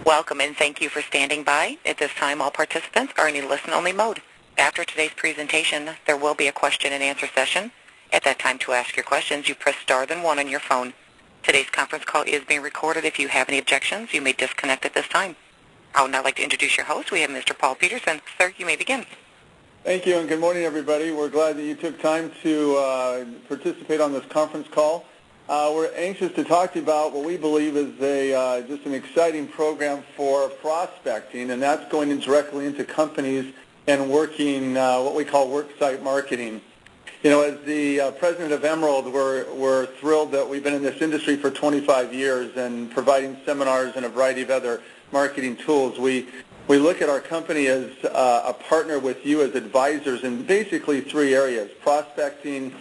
Welcome and thank you for standing by. At this time, all participants are in a listen-only mode. After today's presentation, there will be a question-and-answer session. At that time, to ask your questions, you press star then 1 on your phone. Today's conference call is being recorded. If you have any objections, you may disconnect at this time. I would now like to introduce your host. We have Mr. Paul Peterson. Sir, you may begin. Thank you, and good morning, everybody. We're glad that you took time to participate on this conference call. We're anxious to talk to you about what we believe is just an exciting program for prospecting, and that's going directly into companies and working what we call Worksite marketing. You know, as the president of Emerald, we're thrilled that we've been in this industry for 25 years and providing seminars and a variety of other marketing tools. We look at our company as a partner with you as advisors in basically 3 areas: prospecting,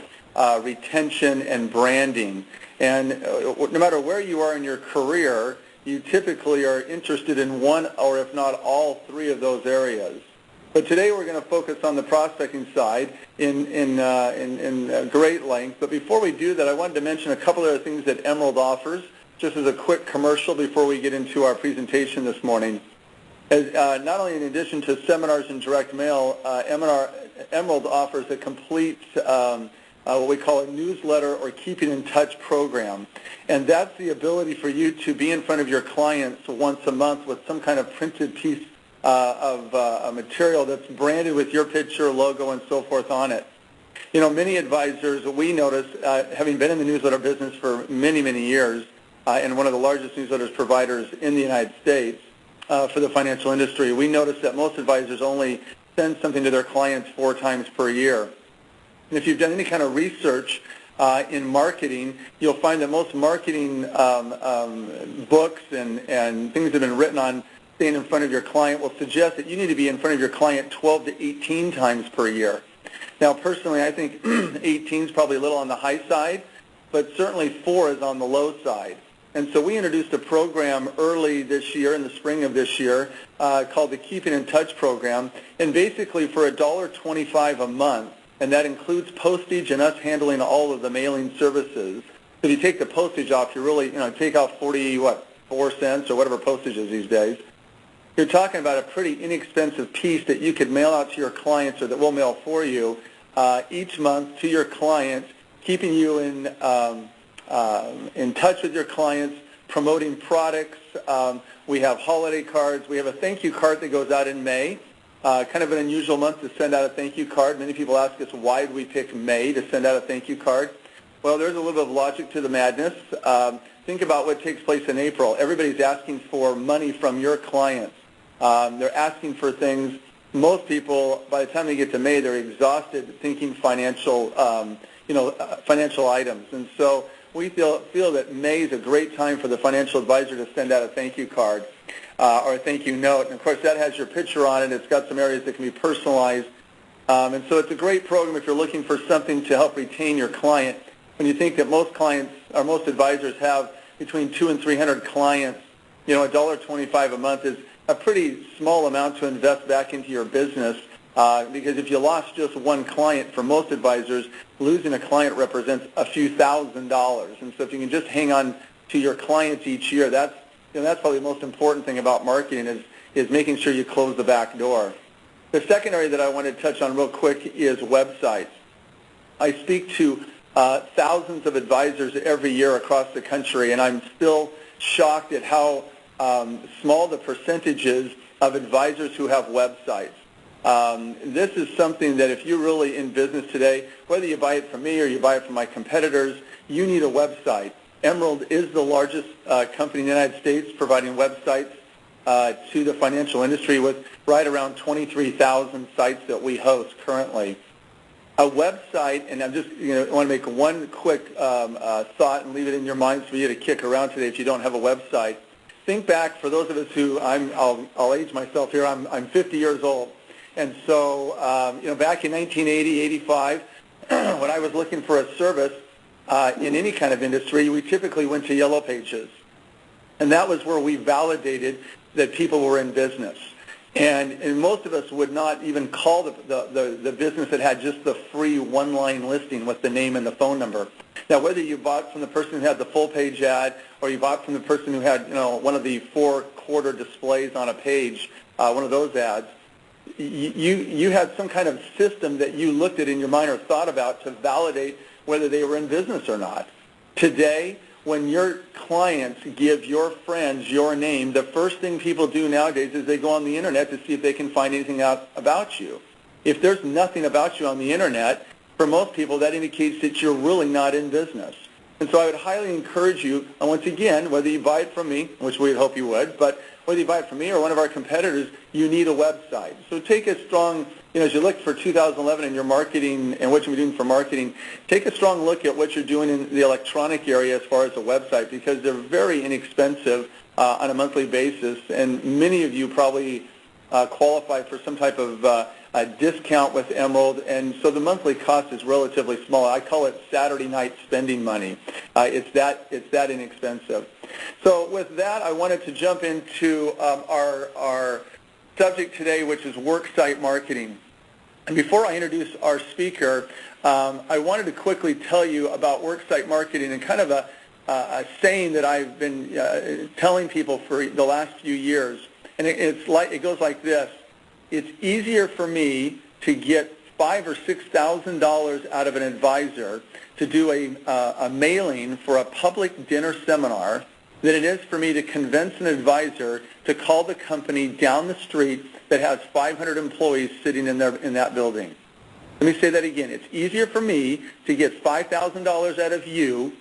retention, and branding. And no matter where you are in your career, you typically are interested in one or if not all 3 of those areas. But today we're going to focus on the prospecting side in great length. But before we do that, I wanted to mention a couple of other things that Emerald offers, just as a quick commercial before we get into our presentation this morning. Not only in addition to seminars and direct mail, Emerald offers a complete what we call a newsletter or keeping in touch program. And that's the ability for you to be in front of your clients once a month with some kind of printed piece of material that's branded with your picture, logo, and so forth on it. You know, many advisors, we notice, having been in the newsletter business for many, many years, and one of the largest newsletters providers in the United States for the financial industry, we notice that most advisors only send something to their clients 4 times per year. And if you've done any kind of research in marketing, you'll find that most marketing books and things that have been written on staying in front of your client will suggest that you need to be in front of your client 12 to 18 times per year. Now, personally, I think 18 is probably a little on the high side, but certainly 4 is on the low side. And so we introduced a program early this year, in the spring of this year, called the Keeping in Touch program. And basically for $1.25 a month, and that includes postage and us handling all of the mailing services. So if you take the postage off, you really, take out 4 cents or whatever postage is these days. You're talking about a pretty inexpensive piece that you could mail out to your clients, or that we'll mail for you each month to your clients, keeping you in touch with your clients, promoting products. We have holiday cards. We have a thank you card that goes out in May. Kind of an unusual month to send out a thank you card. Many people ask us, why did we pick May to send out a thank you card? Well, there's a little bit of logic to the madness. Think about what takes place in April. Everybody's asking for money from your clients. They're asking for things. Most people, by the time they get to May, they're exhausted thinking financial items. And so we feel that May is a great time for the financial advisor to send out a thank you card. Or a thank you note. And, of course, that has your picture on it. It's got some areas that can be personalized. And so it's a great program if you're looking for something to help retain your client. When you think that most clients or most advisors have between 200 and 300 clients, $1.25 a month is a pretty small amount to invest back into your business because if you lost just one client, for most advisors, losing a client represents a few $1,000s. And so if you can just hang on to your clients each year, that's probably the most important thing about marketing is making sure you close the back door. The second area that I want to touch on real quick is websites. I speak to thousands of advisors every year across the country, and I'm still shocked at how small the percentage is of advisors who have websites. This is something that if you're really in business today, whether you buy it from me or you buy it from my competitors, you need a website. Emerald is the largest company in the United States providing websites to the financial industry with right around 23,000 sites that we host currently. A website, and I'm just want to make one quick thought and leave it in your minds for you to kick around today if you don't have a website. Think back, for those of us who, I'll age myself here, I'm 50 years old. And so, back in 1980, 85, when I was looking for a service, in any kind of industry, we typically went to Yellow Pages. And that was where we validated that people were in business. And most of us would not even call the business that had just the free one-line listing with the name and the phone number. Now, whether you bought from the person who had the full-page ad or you bought from the person who had, one of the 4-quarter displays on a page, one of those ads, you had some kind of system that you looked at in your mind or thought about to validate whether they were in business or not. Today, when your clients give your friends your name, the first thing people do nowadays is they go on the Internet to see if they can find anything out about you. If there's nothing about you on the Internet, for most people that indicates that you're really not in business. And so I would highly encourage you, and once again, whether you buy it from me, which we'd hope you would, but whether you buy it from me or one of our competitors, you need a website. So take a strong, as you look for 2011 in your marketing and what you're doing for marketing, take a strong look at what you're doing in the electronic area as far as a website, because they're very inexpensive on a monthly basis, and many of you probably qualify for some type of a discount with Emerald, and so the monthly cost is relatively small. I call it Saturday night spending money. It's that inexpensive. So with that, I wanted to jump into our subject today, which is worksite marketing. And before I introduce our speaker, I wanted to quickly tell you about worksite marketing and kind of a saying that I've been telling people for the last few years. And it goes like this: it's easier for me to get $5,000 or $6,000 out of an advisor to do a mailing for a public dinner seminar than it is for me to convince an advisor to call the company down the street that has 500 employees sitting in that building. Let me say that again. It's easier for me to get $5,000 out of you,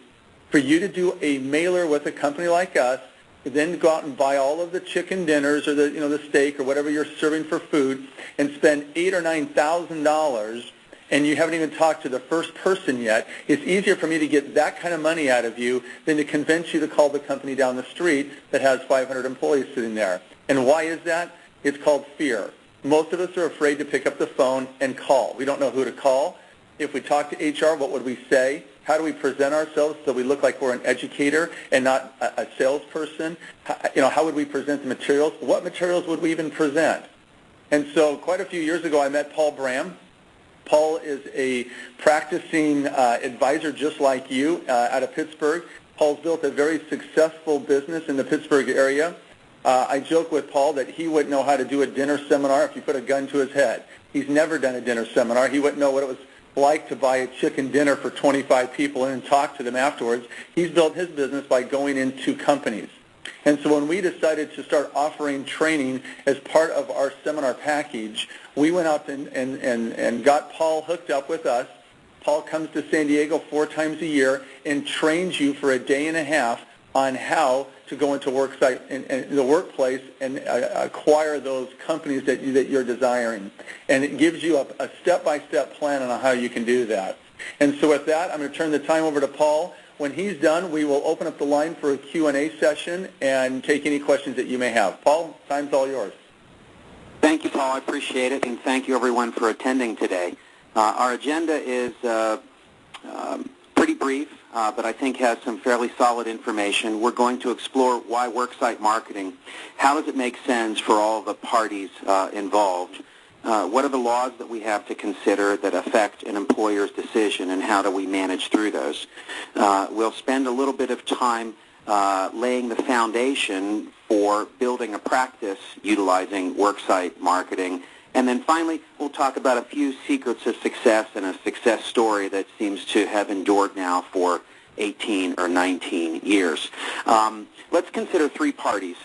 for you to do a mailer with a company like us, then go out and buy all of the chicken dinners or the steak or whatever you're serving for food, and spend $8,000 or $9,000, and you haven't even talked to the first person yet. It's easier for me to get that kind of money out of you than to convince you to call the company down the street that has 500 employees sitting there. And why is that? It's called fear. Most of us are afraid to pick up the phone and call. We don't know who to call. If we talk to HR, what would we say? How do we present ourselves so we look like we're an educator and not a salesperson? How would we present the materials? What materials would we even present? And so quite a few years ago, I met Paul Bram. Paul is a practicing advisor just like you out of Pittsburgh. Paul's built a very successful business in the Pittsburgh area. I joke with Paul that he wouldn't know how to do a dinner seminar if you put a gun to his head. He's never done a dinner seminar. He wouldn't know what it was like to buy a chicken dinner for 25 people and then talk to them afterwards. He's built his business by going into companies. And so when we decided to start offering training as part of our seminar package, we went out and got Paul hooked up with us. Paul comes to San Diego 4 times a year and trains you for a day and a half on how to go into worksite and the workplace and acquire those companies that you're desiring. And it gives you a step-by-step plan on how you can do that. And so with that, I'm going to turn the time over to Paul. When he's done, we will open up the line for a Q&A session and take any questions that you may have. Paul, time's all yours. Thank you, Paul. I appreciate it, and thank you, everyone, for attending today. Our agenda is pretty brief, but I think has some fairly solid information. We're going to explore why worksite marketing. How does it make sense for all the parties involved? What are the laws that we have to consider that affect an employer's decision, and how do we manage through those? We'll spend a little bit of time laying the foundation for building a practice utilizing worksite marketing. And then finally, we'll talk about a few secrets of success and a success story that seems to have endured now for 18 or 19 years. Let's consider 3 parties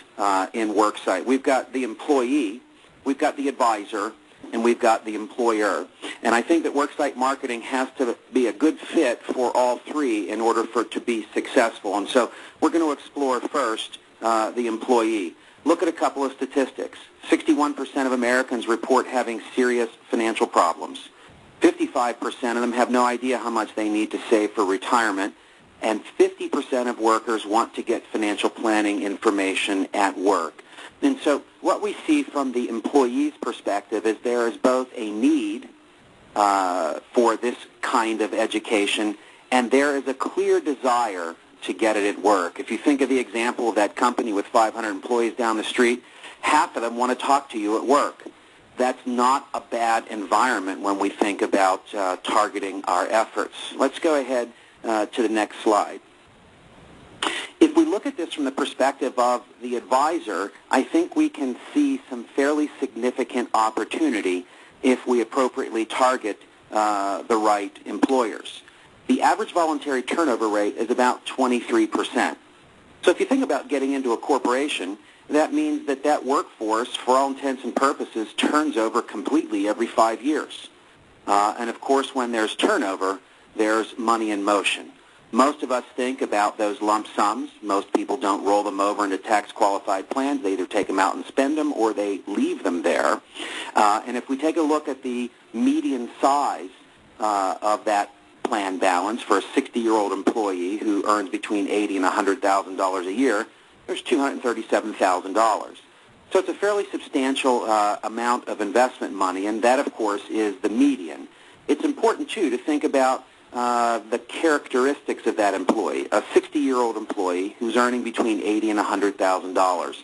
in worksite. We've got the employee, we've got the advisor, and we've got the employer. And I think that worksite marketing has to be a good fit for all 3 in order for it to be successful. And so we're going to explore first the employee. Look at a couple of statistics. 61% of Americans report having serious financial problems. 55% of them have no idea how much they need to save for retirement. And 50% of workers want to get financial planning information at work. And so what we see from the employee's perspective is there is both a need for this kind of education, and there is a clear desire to get it at work. If you think of the example of that company with 500 employees down the street, half of them want to talk to you at work. That's not a bad environment when we think about targeting our efforts. Let's go ahead to the next slide. If we look at this from the perspective of the advisor, I think we can see some fairly significant opportunity if we appropriately target the right employers. The average voluntary turnover rate is about 23%. So if you think about getting into a corporation, that means that that workforce, for all intents and purposes, turns over completely every 5 years. And of course, when there's turnover, there's money in motion. Most of us think about those lump sums. Most people don't roll them over into tax-qualified plans. They either take them out and spend them or they leave them there. And if we take a look at the median size of that plan balance for a 60-year-old employee who earns between $80,000 and $100,000 a year, there's $237,000. So it's a fairly substantial amount of investment money, and that, of course, is the median. It's important, too, to think about the characteristics of that employee, a 60-year-old employee who's earning between $80,000 and $100,000.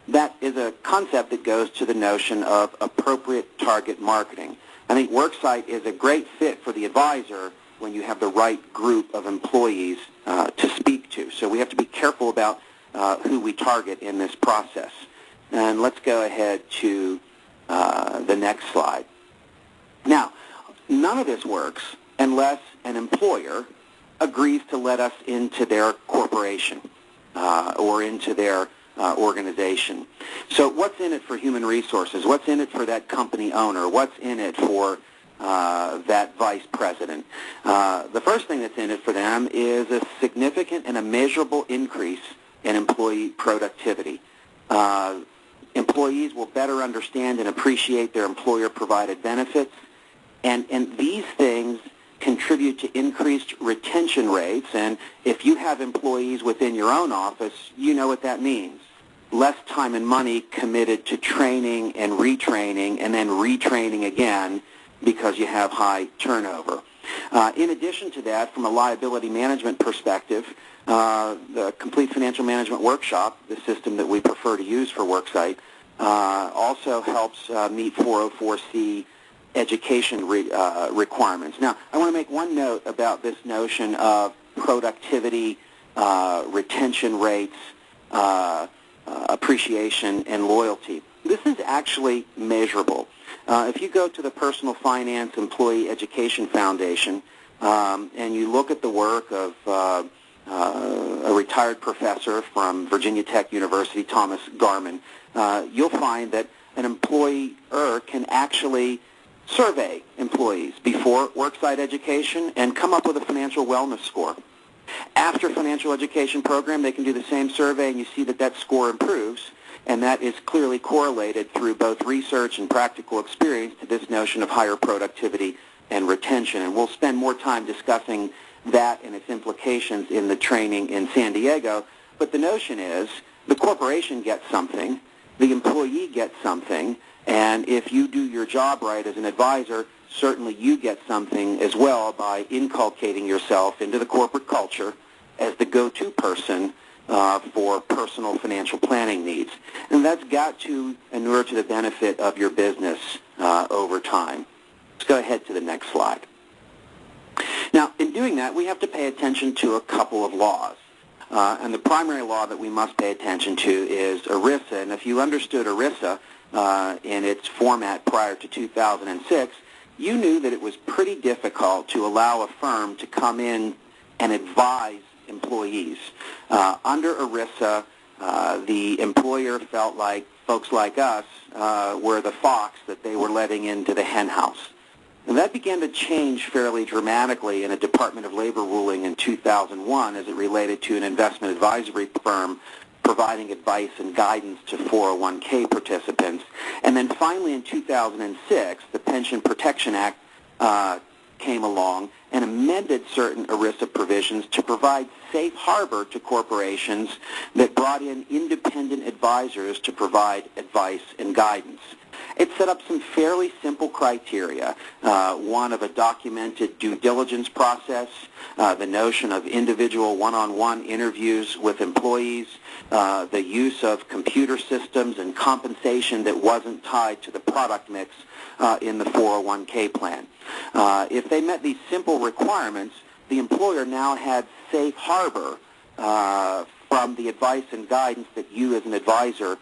That is a concept that goes to the notion of appropriate target marketing. I think Worksite is a great fit for the advisor when you have the right group of employees to speak to. So we have to be careful about who we target in this process. And let's go ahead to the next slide. Now, none of this works unless an employer agrees to let us into their corporation or into their organization. So what's in it for human resources? What's in it for that company owner? What's in it for that vice president? The first thing that's in it for them is a significant and a measurable increase in employee productivity. Employees will better understand and appreciate their employer-provided benefits, and these things contribute to increased retention rates. And if you have employees within your own office, you know what that means. Less time and money committed to training and retraining and then retraining again because you have high turnover. In addition to that, from a liability management perspective, the Complete Financial Management Workshop, the system that we prefer to use for Worksite, also helps meet 404C education requirements. Now, I want to make one note about this notion of productivity, retention rates, appreciation, and loyalty. This is actually measurable. If you go to the Personal Finance Employee Education Foundation and you look at the work of a retired professor from Virginia Tech University, Thomas Garman, you'll find that an employer can actually survey employees before Worksite education and come up with a financial wellness score. After financial education program, they can do the same survey, and you see that that score improves, and that is clearly correlated through both research and practical experience to this notion of higher productivity and retention. And we'll spend more time discussing that and its implications in the training in San Diego. But the notion is the corporation gets something, the employee gets something, and if you do your job right as an advisor, certainly you get something as well by inculcating yourself into the corporate culture as the go-to person for personal financial planning needs. And that's got to inure to the benefit of your business over time. Let's go ahead to the next slide. Now, in doing that, we have to pay attention to a couple of laws. And the primary law that we must pay attention to is ERISA. And if you understood ERISA in its format prior to 2006, you knew that it was pretty difficult to allow a firm to come in and advise employees. Under ERISA, the employer felt like folks like us were the fox that they were letting into the hen house. And that began to change fairly dramatically in a Department of Labor ruling in 2001 as it related to an investment advisory firm providing advice and guidance to 401k participants. And then finally in 2006, the Pension Protection Act came along and amended certain ERISA provisions to provide safe harbor to corporations that brought in independent advisors to provide advice and guidance. it set up some fairly simple criteria, one of a documented due diligence process, the notion of individual one-on-one interviews with employees, the use of computer systems and compensation that wasn't tied to the product mix in the 401k plan. If they met these simple requirements, the employer now had safe harbor from the advice and guidance that you as an advisor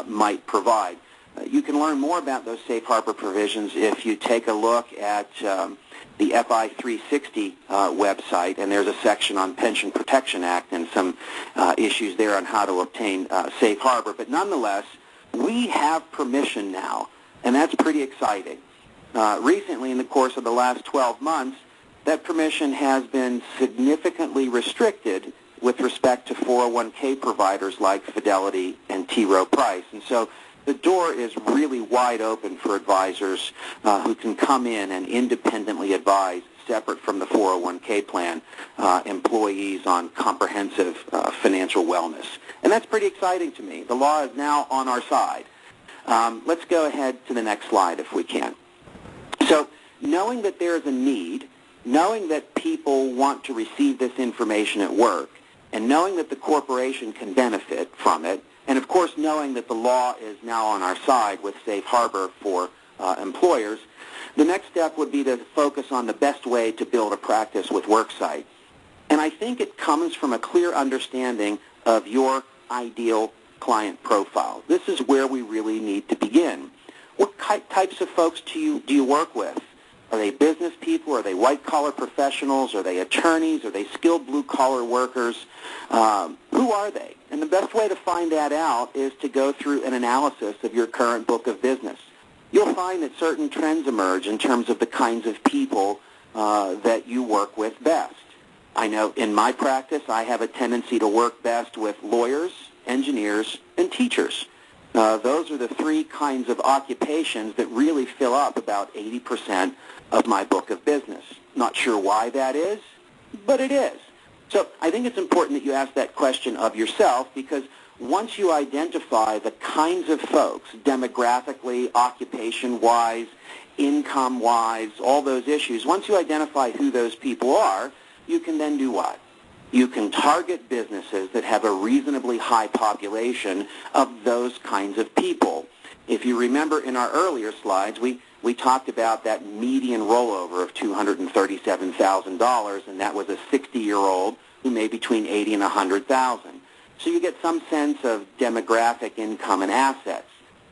might provide. You can learn more about those safe harbor provisions if you take a look at the FI 360 website, and there's a section on Pension Protection Act and some issues there on how to obtain safe harbor. But nonetheless, we have permission now, and that's pretty exciting. Recently, in the course of the last 12 months, that permission has been significantly restricted with respect to 401k providers like Fidelity and T. Rowe Price. And so the door is really wide open for advisors who can come in and independently advise, separate from the 401k plan, employees on comprehensive financial wellness. And that's pretty exciting to me. The law is now on our side. Let's go ahead to the next slide if we can. So knowing that there is a need, knowing that people want to receive this information at work, and knowing that the corporation can benefit from it, and of course knowing that the law is now on our side with safe harbor for employers, the next step would be to focus on the best way to build a practice with Worksite. And I think it comes from a clear understanding of your ideal client profile. This is where we really need to begin. What types of folks do you work with? Are they business people? Are they white-collar professionals? Are they attorneys? Are they skilled blue-collar workers? Who are they? And the best way to find that out is to go through an analysis of your current book of business. You'll find that certain trends emerge in terms of the kinds of people that you work with best. I know in my practice I have a tendency to work best with lawyers, engineers, and teachers. Those are the three kinds of occupations that really fill up about 80% of my book of business. Not sure why that is, but it is. So I think it's important that you ask that question of yourself, because once you identify the kinds of folks, demographically, occupation-wise, income-wise, all those issues, once you identify who those people are, you can then do what? You can target businesses that have a reasonably high population of those kinds of people. If you remember in our earlier slides, we talked about that median rollover of $237,000, and that was a 60-year-old who made between $80,000 and $100,000. So you get some sense of demographic income and assets.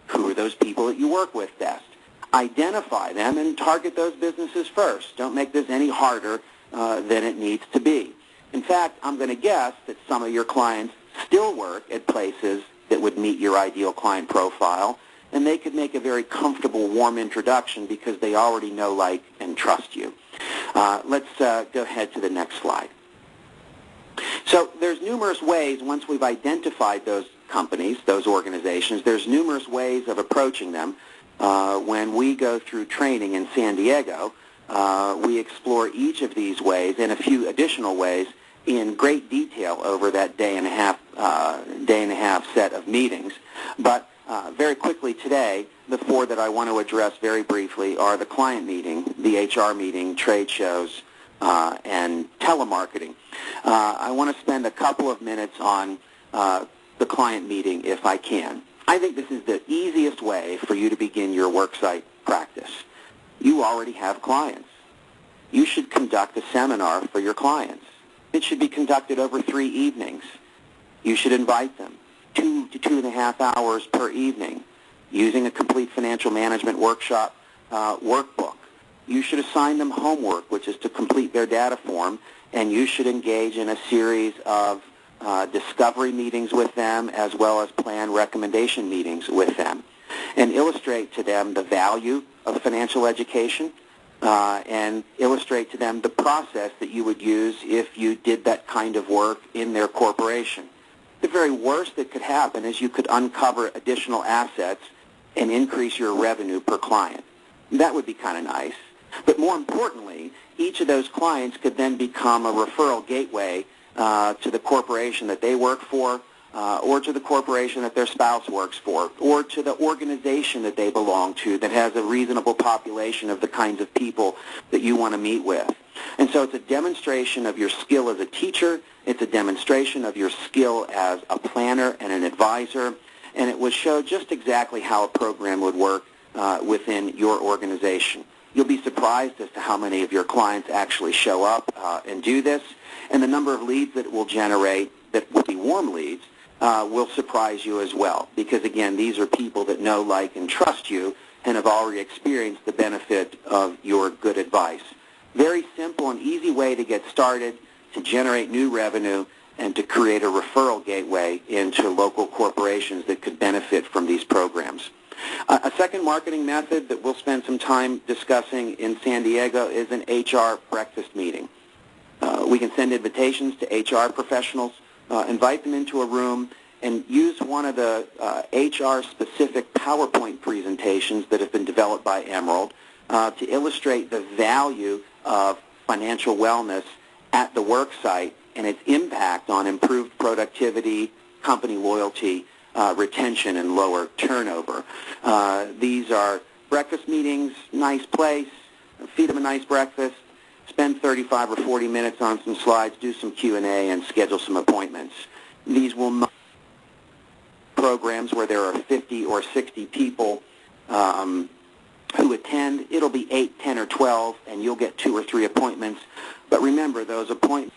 Who are those people that you work with best? Identify them and target those businesses first. Don't make this any harder than it needs to be. In fact, I'm going to guess that some of your clients still work at places that would meet your ideal client profile, and they could make a very comfortable, warm introduction because they already know, like, and trust you. Let's go ahead to the next slide. So there's numerous ways, once we've identified those companies, those organizations, there's numerous ways of approaching them. When we go through training in San Diego, we explore each of these ways and a few additional ways in great detail over that day and a half set of meetings. But very quickly today, the four that I want to address very briefly are the client meeting, the HR meeting, trade shows, and telemarketing. I want to spend a couple of minutes on the client meeting if I can. I think this is the easiest way for you to begin your Worksite practice. You already have clients. You should conduct a seminar for your clients. It should be conducted over 3 evenings. You should invite them 2 to 2.5 hours per evening using a complete financial management workshop workbook. You should assign them homework, which is to complete their data form, and you should engage in a series of discovery meetings with them as well as plan recommendation meetings with them, and illustrate to them the value of financial education and illustrate to them the process that you would use if you did that kind of work in their corporation. The very worst that could happen is you could uncover additional assets and increase your revenue per client. That would be kind of nice. But more importantly, each of those clients could then become a referral gateway to the corporation that they work for, or to the corporation that their spouse works for, or to the organization that they belong to that has a reasonable population of the kinds of people that you want to meet with. And so it's a demonstration of your skill as a teacher, it's a demonstration of your skill as a planner and an advisor, and it will show just exactly how a program would work within your organization. You'll be surprised as to how many of your clients actually show up and do this, and the number of leads that it will generate that will be warm leads will surprise you as well, because again, these are people that know, like, and trust you and have already experienced the benefit of your good advice. Very simple and easy way to get started, to generate new revenue, and to create a referral gateway into local corporations that could benefit from these programs. A second marketing method that we'll spend some time discussing in San Diego is an HR breakfast meeting. We can send invitations to HR professionals, invite them into a room, and use one of the HR-specific PowerPoint presentations that have been developed by Emerald to illustrate the value of financial wellness at the worksite and its impact on improved productivity, company loyalty, retention, and lower turnover. These are breakfast meetings, nice place, feed them a nice breakfast, spend 35 or 40 minutes on some slides, do some Q&A, and schedule some appointments. These will not be programs where there are 50 or 60 people who attend. It'll be 8, 10, or 12, and you'll get 2 or 3 appointments. But remember, those appointments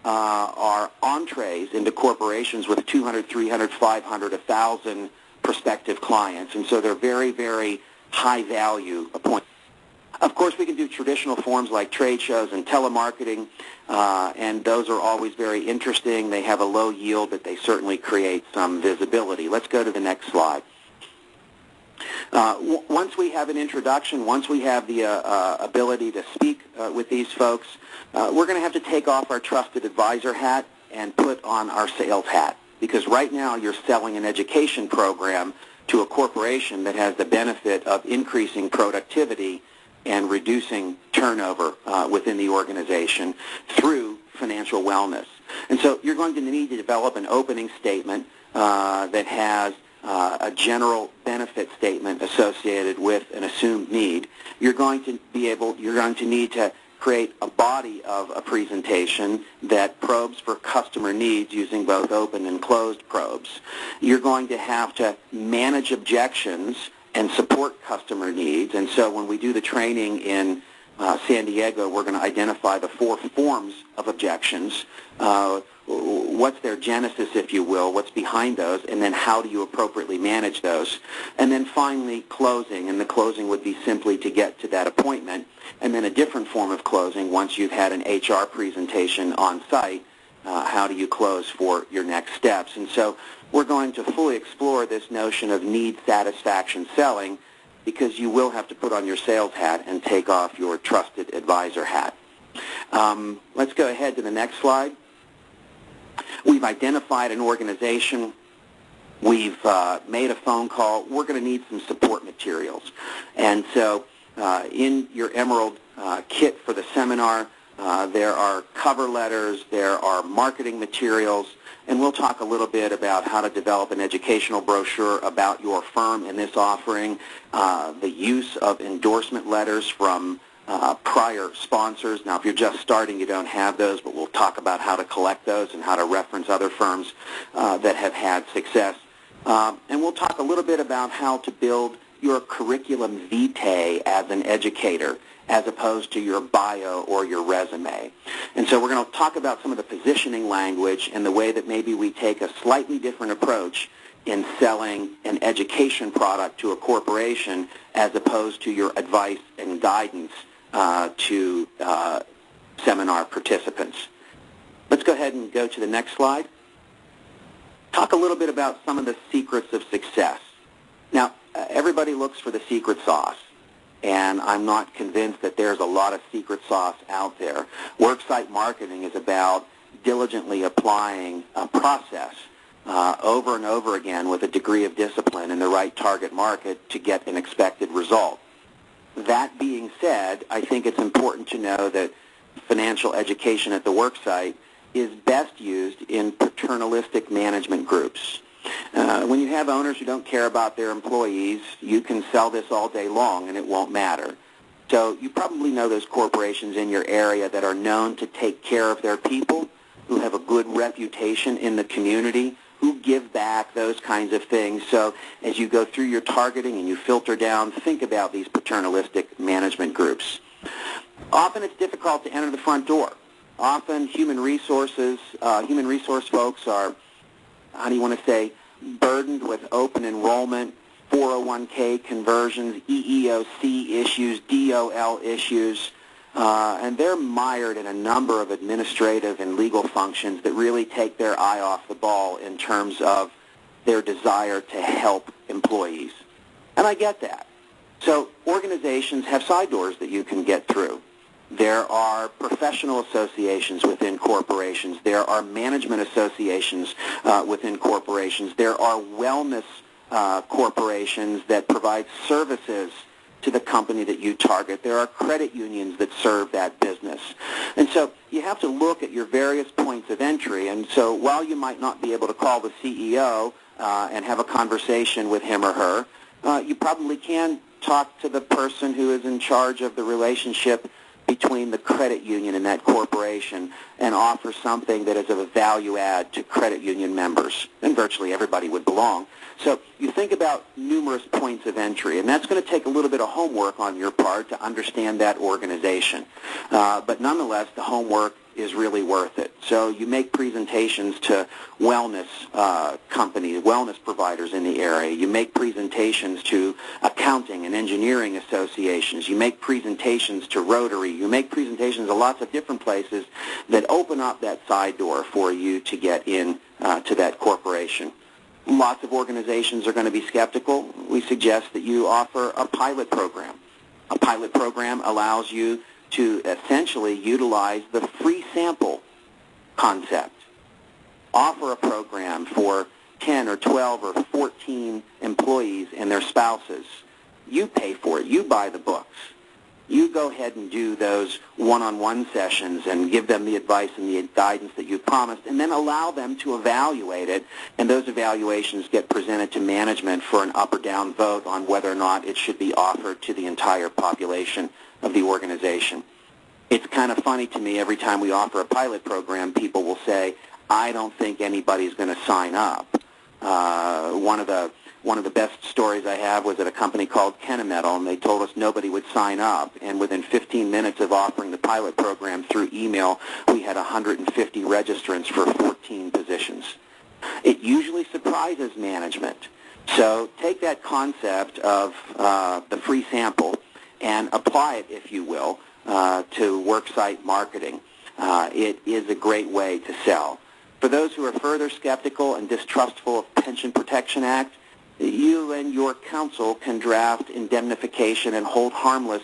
are entrees into corporations with 200, 300, 500, 1,000 prospective clients, and so they're very, very high-value appointments. Of course, we can do traditional forms like trade shows and telemarketing, and those are always very interesting. They have a low yield, but they certainly create some visibility. Let's go to the next slide. Once we have an introduction, once we have the ability to speak with these folks, we're going to have to take off our trusted advisor hat and put on our sales hat, because right now you're selling an education program to a corporation that has the benefit of increasing productivity and reducing turnover within the organization through financial wellness. And so you're going to need to develop an opening statement that has a general benefit statement associated with an assumed need. You're going to need to create a body of a presentation that probes for customer needs using both open and closed probes. You're going to have to manage objections and support customer needs. And so when we do the training in San Diego, we're going to identify the 4 forms of objections. What's their genesis, if you will, what's behind those, and then how do you appropriately manage those. And then finally, closing, and the closing would be simply to get to that appointment, and then a different form of closing once you've had an HR presentation on site. How do you close for your next steps? And so we're going to fully explore this notion of need satisfaction selling, because you will have to put on your sales hat and take off your trusted advisor hat. Let's go ahead to the next slide. We've identified an organization. We've made a phone call. We're going to need some support materials. And so in your Emerald kit for the seminar, there are cover letters, there are marketing materials, and we'll talk a little bit about how to develop an educational brochure about your firm in this offering, the use of endorsement letters from prior sponsors. Now, if you're just starting, you don't have those, but we'll talk about how to collect those and how to reference other firms that have had success. And we'll talk a little bit about how to build your curriculum vitae as an educator, as opposed to your bio or your resume. And so we're going to talk about some of the positioning language and the way that maybe we take a slightly different approach in selling an education product to a corporation as opposed to your advice and guidance to seminar participants. Let's go ahead and go to the next slide. Talk a little bit about some of the secrets of success. Now, everybody looks for the secret sauce, and I'm not convinced that there's a lot of secret sauce out there. Worksite marketing is about diligently applying a process over and over again with a degree of discipline in the right target market to get an expected result. That being said, I think it's important to know that financial education at the worksite is best used in paternalistic management groups. When you have owners who don't care about their employees, you can sell this all day long and it won't matter. So you probably know those corporations in your area that are known to take care of their people, who have a good reputation in the community, who give back, those kinds of things. So as you go through your targeting and you filter down, think about these paternalistic management groups. Often it's difficult to enter the front door. Often human resource folks are, how do you want to say, burdened with open enrollment, 401k conversions, EEOC issues, DOL issues, and they're mired in a number of administrative and legal functions that really take their eye off the ball in terms of their desire to help employees. And I get that. So organizations have side doors that you can get through. There are professional associations within corporations. There are management associations within corporations. There are wellness corporations that provide services to the company that you target. There are credit unions that serve that business. And so you have to look at your various points of entry. And so while you might not be able to call the CEO and have a conversation with him or her, you probably can talk to the person who is in charge of the relationship between the credit union and that corporation and offer something that is of a value add to credit union members. And virtually everybody would belong. So you think about numerous points of entry, and that's going to take a little bit of homework on your part to understand that organization. But nonetheless, the homework is really worth it. So you make presentations to wellness companies, wellness providers in the area. You make presentations to accounting and engineering associations. You make presentations to Rotary. You make presentations to lots of different places that open up that side door for you to get in to that corporation. Lots of organizations are going to be skeptical. We suggest that you offer a pilot program. A pilot program allows you to essentially utilize the free sample concept. Offer a program for 10 or 12 or 14 employees and their spouses. You pay for it. You buy the books. You go ahead and do those one-on-one sessions and give them the advice and the guidance that you promised, and then allow them to evaluate it, and those evaluations get presented to management for an up or down vote on whether or not it should be offered to the entire population of the organization. It's kind of funny to me, every time we offer a pilot program, people will say, I don't think anybody's going to sign up. One of the best stories I have was at a company called Kennametal, and they told us nobody would sign up. And within 15 minutes of offering the pilot program through email, we had 150 registrants for 14 positions. It usually surprises management. So take that concept of the free sample and apply it, if you will, to Worksite marketing. It is a great way to sell. For those who are further skeptical and distrustful of Pension Protection Act, you and your counsel can draft indemnification and hold harmless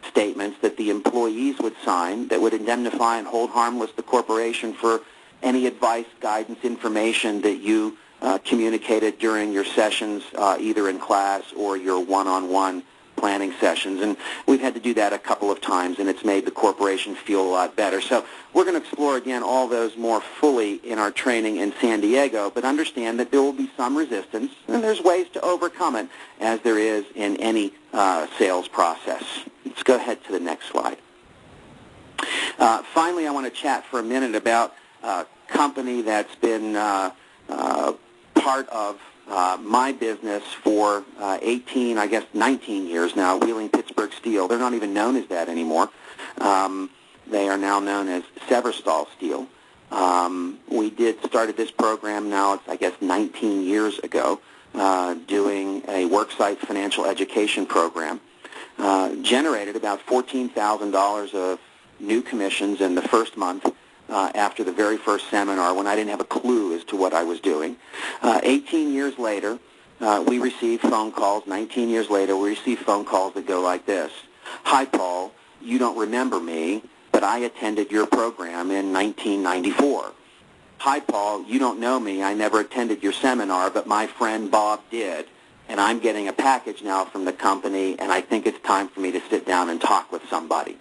statements that the employees would sign that would indemnify and hold harmless the corporation for any advice, guidance, information that you communicated during your sessions, either in class or your one-on-one planning sessions. And we've had to do that a couple of times, and it's made the corporation feel a lot better. So we're going to explore, again, all those more fully in our training in San Diego, but understand that there will be some resistance, and there's ways to overcome it, as there is in any sales process. Let's go ahead to the next slide. Finally, I want to chat for a minute about a company that's been part of my business for 18, I guess 19 years now, Wheeling Pittsburgh Steel. They're not even known as that anymore. They are now known as Severstal Steel. We started this program now, it's I guess 19 years ago, doing a Worksite financial education program. Generated about $14,000 of new commissions in the first month after the very first seminar, when I didn't have a clue as to what I was doing. 18 years later, we received phone calls. 19 years later, we received phone calls that go like this. Hi, Paul, you don't remember me, but I attended your program in 1994. Hi, Paul, you don't know me. I never attended your seminar, but my friend Bob did, and I'm getting a package now from the company, and I think it's time for me to sit down and talk with somebody.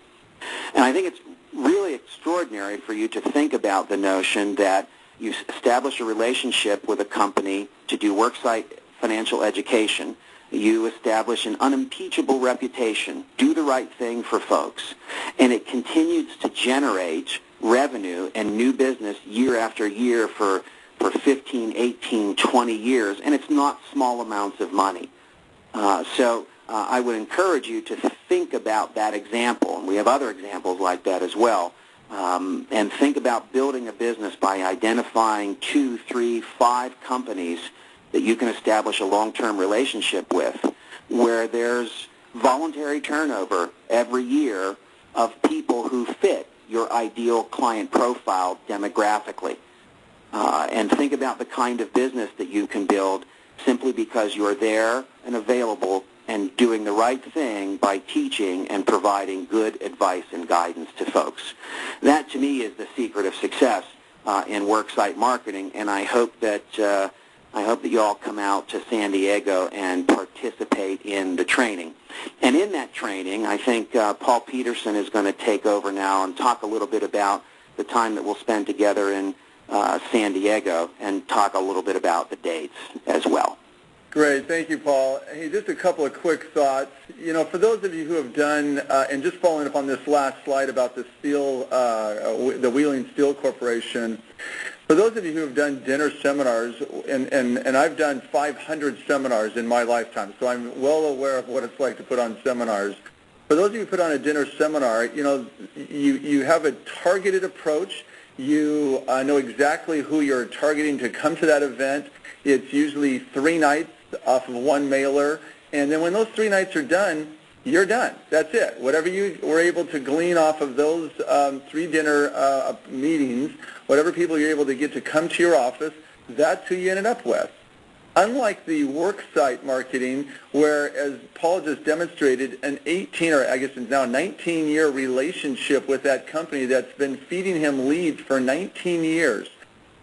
And I think it's really extraordinary for you to think about the notion that you establish a relationship with a company to do worksite financial education. You establish an unimpeachable reputation, do the right thing for folks, and it continues to generate revenue and new business year after year for 15, 18, 20 years, and it's not small amounts of money. So I would encourage you to think about that example, and we have other examples like that as well, and think about building a business by identifying 2, 3, 5 companies that you can establish a long-term relationship with, where there's voluntary turnover every year of people who fit your ideal client profile demographically. And think about the kind of business that you can build simply because you're there and available and doing the right thing by teaching and providing good advice and guidance to folks. That, to me, is the secret of success in worksite marketing, and I hope that you all come out to San Diego and participate in the training. And in that training, I think Paul Peterson is going to take over now and talk a little bit about the time that we'll spend together in San Diego and talk a little bit about the dates as well. Great. Thank you, Paul. Hey, just a couple of quick thoughts. You know, for those of you who have done, and just following up on this last slide about the steel, the Wheeling Steel Corporation, for those of you who have done dinner seminars, and I've done 500 seminars in my lifetime, so I'm well aware of what it's like to put on seminars. For those of you who put on a dinner seminar, you know, you have a targeted approach. You know exactly who you're targeting to come to that event. It's usually 3 nights off of one mailer, and then when those 3 nights are done, you're done. That's it. Whatever you were able to glean off of those 3 dinner meetings, whatever people you're able to get to come to your office, that's who you ended up with. Unlike the worksite marketing, where, as Paul just demonstrated, an 18, or I guess it's now 19-year relationship with that company that's been feeding him leads for 19 years.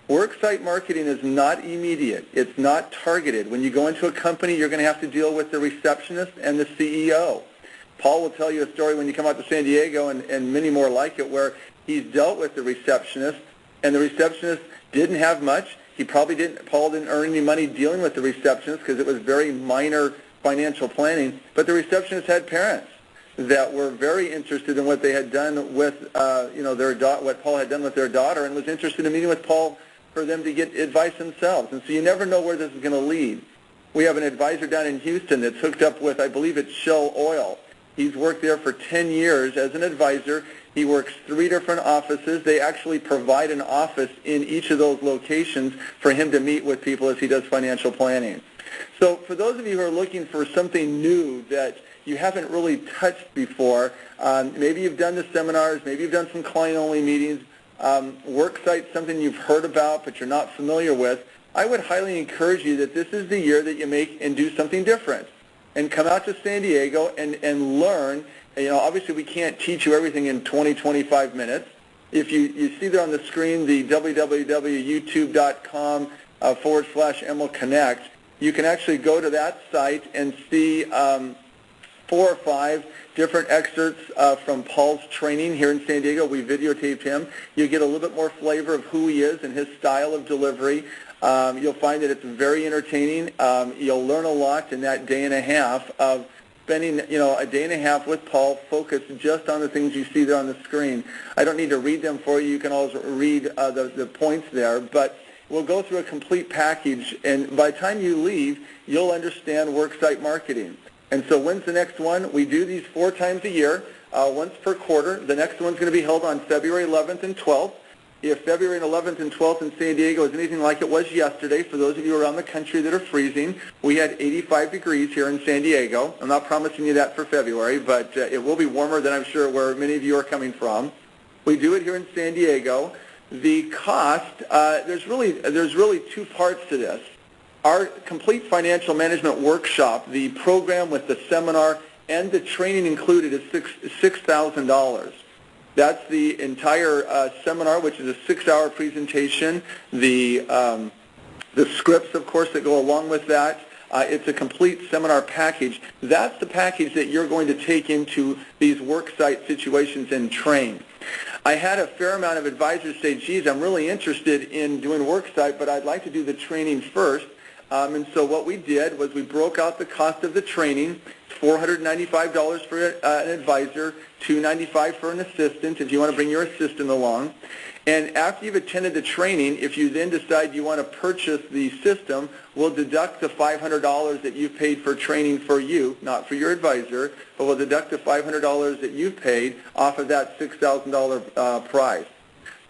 Worksite marketing is not immediate. It's not targeted. When you go into a company, you're going to have to deal with the receptionist and the CEO. Paul will tell you a story when you come out to San Diego, and many more like it, where he's dealt with the receptionist, and the receptionist didn't have much. Paul didn't earn any money dealing with the receptionist because it was very minor financial planning, but the receptionist had parents that were very interested in what they had done with, what Paul had done with their daughter, and was interested in meeting with Paul for them to get advice themselves. And so you never know where this is going to lead. We have an advisor down in Houston that's hooked up with, I believe it's Shell Oil. He's worked there for 10 years as an advisor. He works 3 different offices. They actually provide an office in each of those locations for him to meet with people as he does financial planning. So for those of you who are looking for something new that you haven't really touched before, maybe you've done the seminars, maybe you've done some client-only meetings, Worksite, something you've heard about but you're not familiar with, I would highly encourage you that this is the year that you make and do something different. And come out to San Diego and learn. You know, obviously we can't teach you everything in 20, 25 minutes. If you see there on the screen the www.youtube.com/MLConnect, you can actually go to that site and see 4 or 5 different excerpts from Paul's training here in San Diego. We videotaped him. You get a little bit more flavor of who he is and his style of delivery. You'll find that it's very entertaining. You'll learn a lot in that day and a half of spending, a day and a half with Paul focused just on the things you see there on the screen. I don't need to read them for you. You can always read the points there, but we'll go through a complete package, and by the time you leave, you'll understand worksite marketing. And so when's the next one? We do these 4 times a year, once per quarter. The next one's going to be held on February 11th and 12th. If February 11th and 12th in San Diego is anything like it was yesterday, for those of you around the country that are freezing, we had 85 degrees here in San Diego. I'm not promising you that for February, but it will be warmer than I'm sure where many of you are coming from. We do it here in San Diego. The cost, there's really 2 parts to this. Our complete financial management workshop, the program with the seminar and the training included, is $6,000. That's the entire seminar, which is a 6-hour presentation. The scripts, of course, that go along with that. It's a complete seminar package. That's the package that you're going to take into these worksite situations and train. I had a fair amount of advisors say, geez, I'm really interested in doing Worksite, but I'd like to do the training first. And so what we did was we broke out the cost of the training, $495 for an advisor, $295 for an assistant if you want to bring your assistant along. And after you've attended the training, if you then decide you want to purchase the system, we'll deduct the $500 that you've paid for training for you, not for your advisor, but we'll deduct the $500 that you've paid off of that $6,000 price.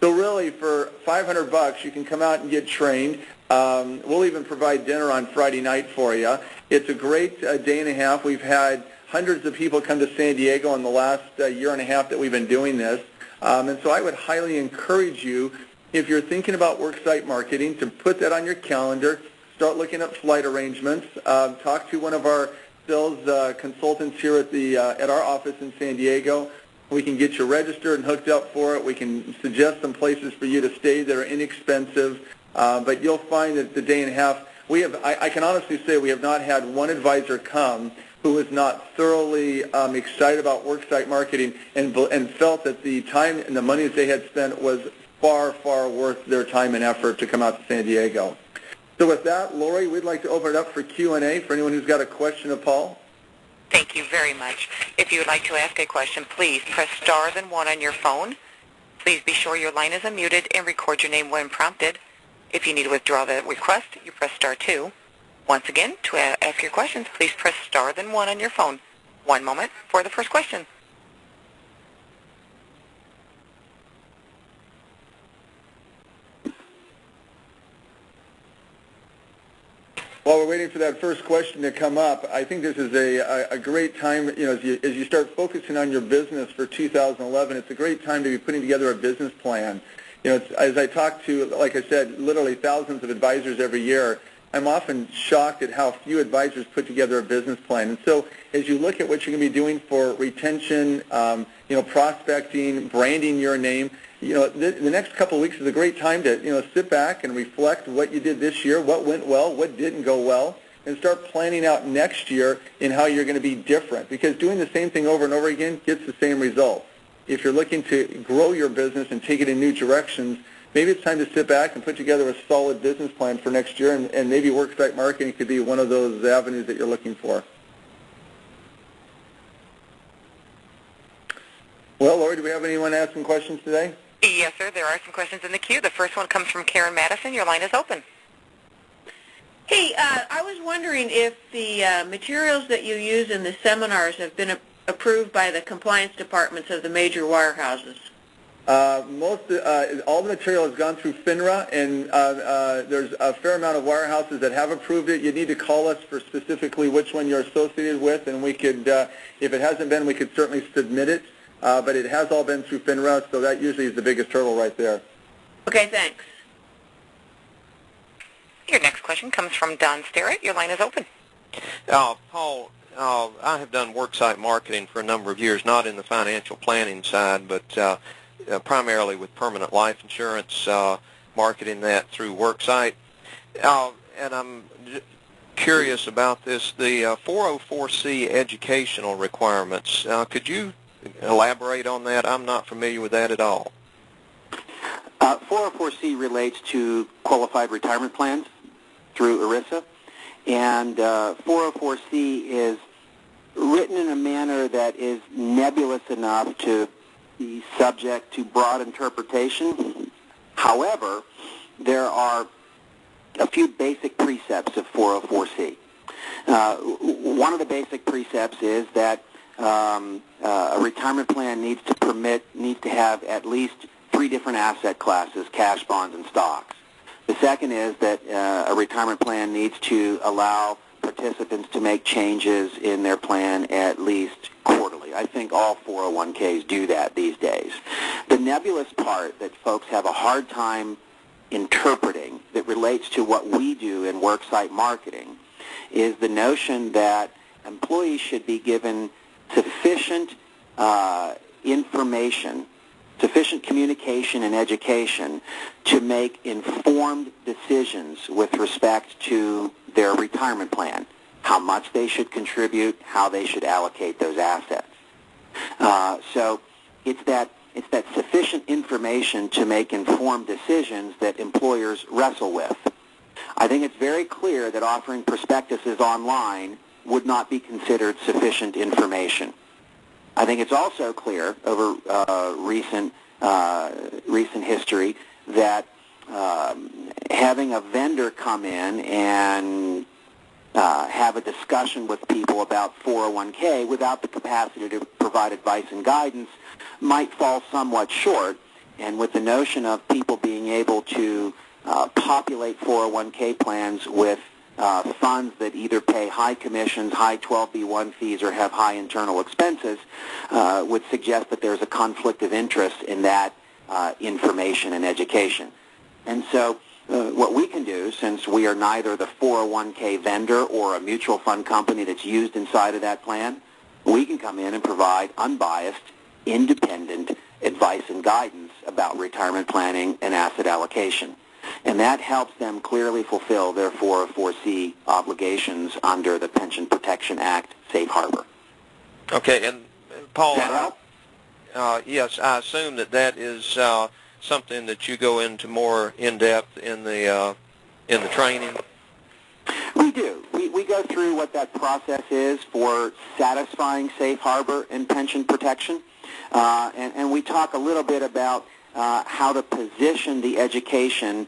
So really, for $500, you can come out and get trained. We'll even provide dinner on Friday night for you. It's a great day and a half. We've had hundreds of people come to San Diego in the last year and a half that we've been doing this. And so I would highly encourage you, if you're thinking about worksite marketing, to put that on your calendar, start looking at flight arrangements, talk to one of our sales consultants here at our office in San Diego. We can get you registered and hooked up for it. We can suggest some places for you to stay that are inexpensive. But you'll find that the day and a half, I can honestly say we have not had one advisor come who was not thoroughly excited about worksite marketing and felt that the time and the money that they had spent was far, far worth their time and effort to come out to San Diego. So with that, Lori, we'd like to open it up for Q&A for anyone who's got a question of Paul. Thank you very much. If you would like to ask a question, please press star then 1 on your phone. Please be sure your line is unmuted and record your name when prompted. If you need to withdraw the request, you press star 2. Once again, to ask your questions, please press star then 1 on your phone. One moment for the first question. While we're waiting for that first question to come up, I think this is a great time, as you start focusing on your business for 2011, it's a great time to be putting together a business plan. As I talk to, like I said, literally thousands of advisors every year, I'm often shocked at how few advisors put together a business plan. And so as you look at what you're going to be doing for retention, prospecting, branding your name, the next couple of weeks is a great time to, sit back and reflect what you did this year, what went well, what didn't go well, and start planning out next year in how you're going to be different. Because doing the same thing over and over again gets the same results. If you're looking to grow your business and take it in new directions, maybe it's time to sit back and put together a solid business plan for next year, and maybe worksite marketing could be one of those avenues that you're looking for. Well, Lori, do we have anyone asking questions today? Yes, sir. There are some questions in the queue. The first one comes from Karen Madison. Your line is open. Hey, I was wondering if the materials that you use in the seminars have been approved by the compliance departments of the major wirehouses. All the material has gone through FINRA, and there's a fair amount of wirehouses that have approved it. You need to call us for specifically which one you're associated with, and we could, if it hasn't been, we could certainly submit it. But it has all been through FINRA, so that usually is the biggest hurdle right there. Okay, thanks. Your next question comes from Don Sterrett. Your line is open. Paul, I have done worksite marketing for a number of years, not in the financial planning side, but primarily with permanent life insurance, marketing that through Worksite. And I'm curious about this, the 404C educational requirements. Could you elaborate on that? I'm not familiar with that at all. 404C relates to qualified retirement plans through ERISA, and 404C is written in a manner that is nebulous enough to be subject to broad interpretation. However, there are a few basic precepts of 404C. One of the basic precepts is that a retirement plan needs to have at least 3 different asset classes: cash, bonds, and stocks. The second is that a retirement plan needs to allow participants to make changes in their plan at least quarterly. I think all 401ks do that these days. The nebulous part that folks have a hard time interpreting that relates to what we do in worksite marketing is the notion that employees should be given sufficient information, sufficient communication and education to make informed decisions with respect to their retirement plan, how much they should contribute, how they should allocate those assets. So it's that it's that sufficient information to make informed decisions that employers wrestle with. I think it's very clear that offering prospectuses online would not be considered sufficient information. I think it's also clear over recent history that having a vendor come in and have a discussion with people about 401k without the capacity to provide advice and guidance might fall somewhat short. And with the notion of people being able to populate 401k plans with funds that either pay high commissions, high 12B1 fees, or have high internal expenses, would suggest that there's a conflict of interest in that information and education. And so what we can do, since we are neither the 401k vendor or a mutual fund company that's used inside of that plan, we can come in and provide unbiased, independent advice and guidance about retirement planning and asset allocation. And that helps them clearly fulfill their 404C obligations under the Pension Protection Act Safe Harbor. Okay, and Paul, Does that help? yes, I assume that is something that you go into more in depth in the training. We do. We go through what that process is for satisfying safe harbor and pension protection, and we talk a little bit about how to position the education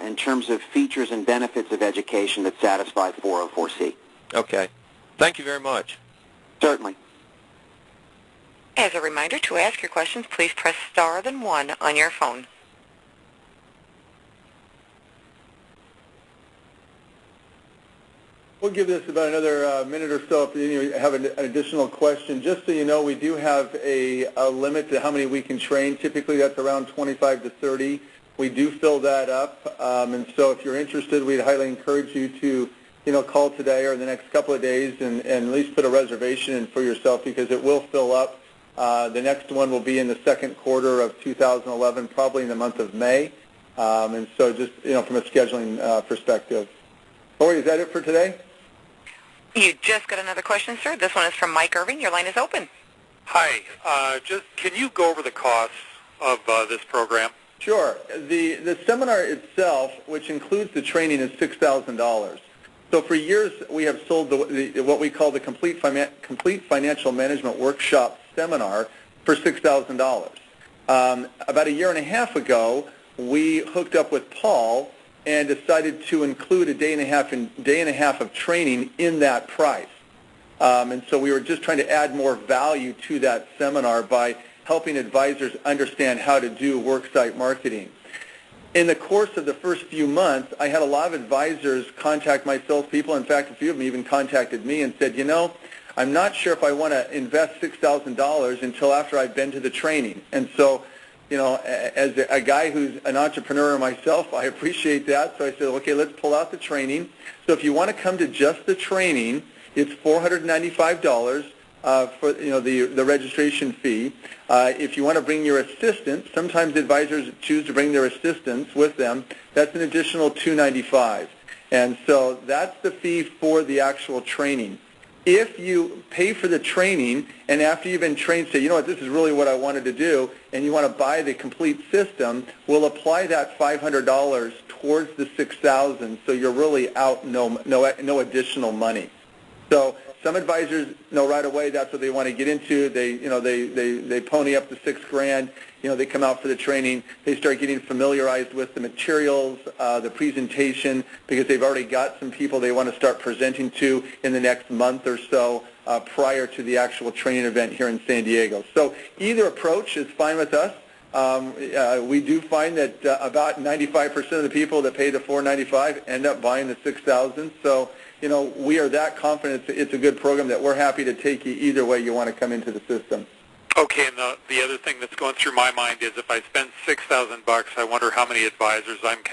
in terms of features and benefits of education that satisfy 404C. Okay. Thank you very much. Certainly. As a reminder, to ask your questions, please press star then 1 on your phone. We'll give this about another minute or so if you have an additional question. Just so you know, we do have a limit to how many we can train. Typically, that's around 25 to 30. We do fill that up, and so if you're interested, we'd highly encourage you to call today or the next couple of days and at least put a reservation in for yourself, because it will fill up. The next one will be in the second quarter of 2011, probably in the month of May, and so just from a scheduling perspective. Lori, is that it for today? You just got another question, sir. This one is from Mike Irving. Your line is open. Hi. Can you go over the costs of this program? Sure. The seminar itself, which includes the training, is $6,000. So for years we have sold what we call the Complete Financial Management Workshop Seminar for $6,000. About a year and a half ago, we hooked up with Paul and decided to include a day and a half of training in that price. And so we were just trying to add more value to that seminar by helping advisors understand how to do worksite marketing. In the course of the first few months, I had a lot of advisors contact my salespeople. In fact, a few of them even contacted me and said, I'm not sure if I want to invest $6,000 until after I've been to the training. And so, as a guy who's an entrepreneur myself, I appreciate that. So I said, okay, let's pull out the training. So if you want to come to just the training, it's $495 for the registration fee. If you want to bring your assistant, sometimes advisors choose to bring their assistants with them. That's an additional $295. And so that's the fee for the actual training. If you pay for the training and after you've been trained say, this is really what I wanted to do, and you want to buy the complete system, we'll apply that $500 towards the $6,000, so you're really out no additional money. So some advisors know right away that's what they want to get into. They pony up the $6,000. They come out for the training. They start getting familiarized with the materials, the presentation, because they've already got some people they want to start presenting to in the next month or so prior to the actual training event here in San Diego. So either approach is fine with us. We do find that about 95% of the people that pay the $495 end up buying the $6,000. So we are that confident it's a good program that we're happy to take you either way you want to come into the system. Okay, and the other thing that's going through my mind is if I spend $6,000, I wonder how many advisors I'm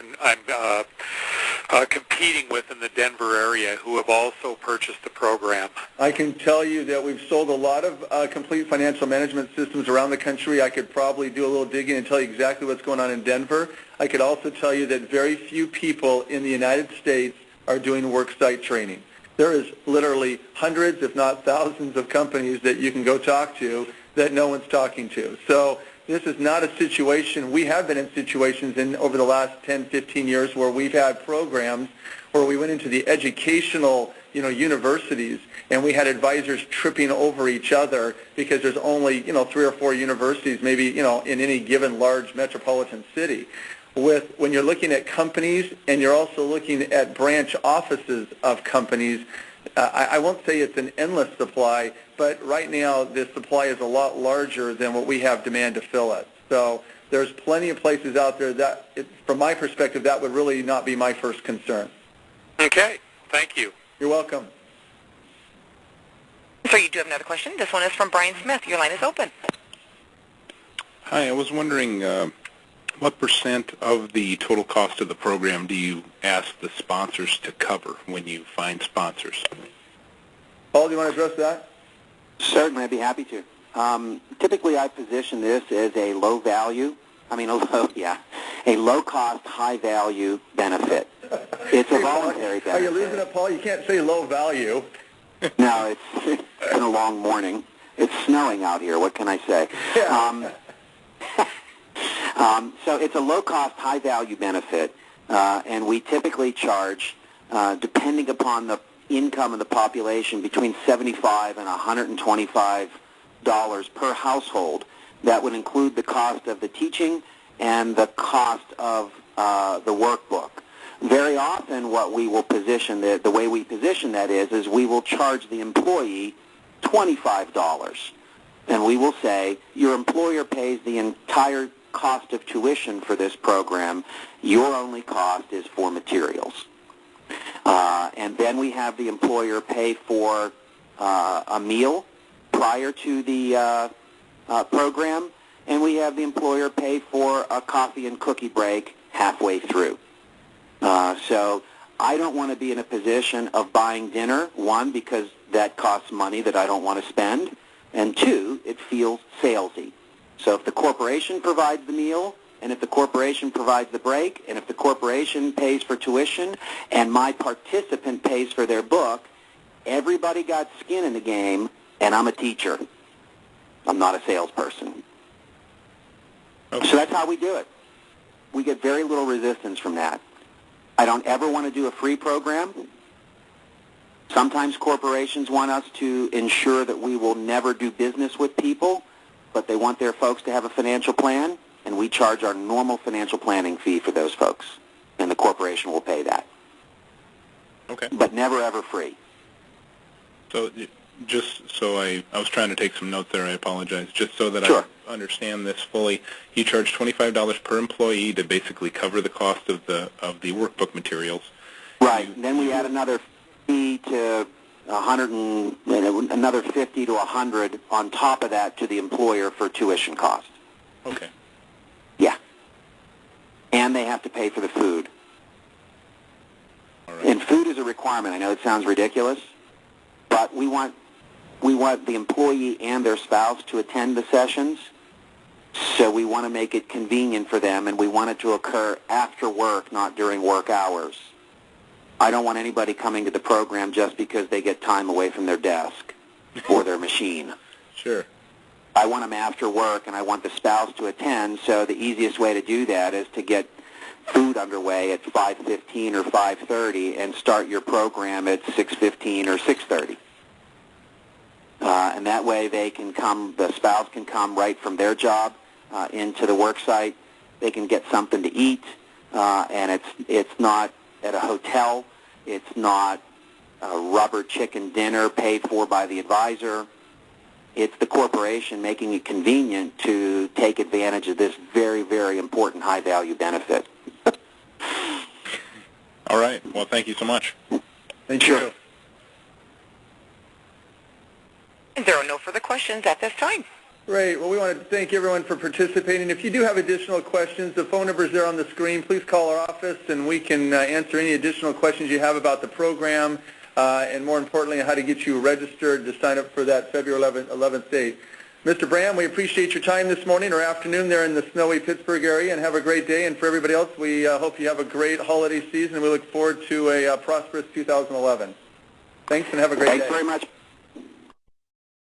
competing with in the Denver area who have also purchased the program. I can tell you that we've sold a lot of complete financial management systems around the country. I could probably do a little digging and tell you exactly what's going on in Denver. I could also tell you that very few people in the United States are doing worksite training. There is literally hundreds, if not thousands, of companies that you can go talk to that no one's talking to. So, this is not a situation, we have been in situations over the last 10, 15 years where we've had programs where we went into the educational, universities, and we had advisors tripping over each other because there's only, 3 or 4 universities, maybe, in any given large metropolitan city. When you're looking at companies and you're also looking at branch offices of companies, I won't say it's an endless supply, but right now the supply is a lot larger than what we have demand to fill it. So there's plenty of places out there that, from my perspective, that would really not be my first concern. Okay. Thank you. You're welcome. So you do have another question. This one is from Brian Smith. Your line is open. Hi, I was wondering what % of the total cost of the program do you ask the sponsors to cover when you find sponsors? Paul, do you want to address that? Certainly, I'd be happy to. Typically, I position this as a low-cost, high-value benefit. It's a voluntary benefit. Are you losing it, Paul? You can't say low value. No, it's been a long morning. It's snowing out here. What can I say? Yeah. So it's a low-cost, high-value benefit, and we typically charge, depending upon the income of the population, between $75 and $125 per household. That would include the cost of the teaching and the cost of the workbook. Very often what we will position, the way we position that is we will charge the employee $25. And we will say, your employer pays the entire cost of tuition for this program. Your only cost is for materials. And then we have the employer pay for a meal prior to the program, and we have the employer pay for a coffee and cookie break halfway through. So I don't want to be in a position of buying dinner, one, because that costs money that I don't want to spend, and two, it feels salesy. So if the corporation provides the meal, and if the corporation provides the break, and if the corporation pays for tuition, and my participant pays for their book, everybody got skin in the game, and I'm a teacher. I'm not a salesperson. Okay. So that's how we do it. We get very little resistance from that. I don't ever want to do a free program. Sometimes corporations want us to ensure that we will never do business with people, but they want their folks to have a financial plan, and we charge our normal financial planning fee for those folks, and the corporation will pay that. Okay. But never, ever free. So just so I was trying to take some notes there, I apologize. Just so that Sure. I understand this fully, you charge $25 per employee to basically cover the cost of the workbook materials. Right. And then we add another fee to another 50 to 100 on top of that to the employer for tuition cost. Okay. Yeah. And they have to pay for the food. All right. And food is a requirement. I know it sounds ridiculous, but we want the employee and their spouse to attend the sessions, so we want to make it convenient for them, and we want it to occur after work, not during work hours. I don't want anybody coming to the program just because they get time away from their desk or their machine. Sure. I want them after work, and I want the spouse to attend, so the easiest way to do that is to get food underway at 5:15 or 5:30 and start your program at 6:15 or 6:30. And that way they can come, the spouse can come right from their job into the worksite. They can get something to eat, and it's not at a hotel. It's not a rubber chicken dinner paid for by the advisor. It's the corporation making it convenient to take advantage of this very, very important high-value benefit. All right. Well, thank you so much. Thank Sure. you. And there are no further questions at this time. Great. Well, we want to thank everyone for participating. If you do have additional questions, the phone number is there on the screen. Please call our office, and we can answer any additional questions you have about the program, and more importantly, how to get you registered to sign up for that February 11th date. Mr. Bram, we appreciate your time this morning or afternoon there in the snowy Pittsburgh area, and have a great day. And for everybody else, we hope you have a great holiday season, and we look forward to a prosperous 2011. Thanks, and have a great day. Thanks very much.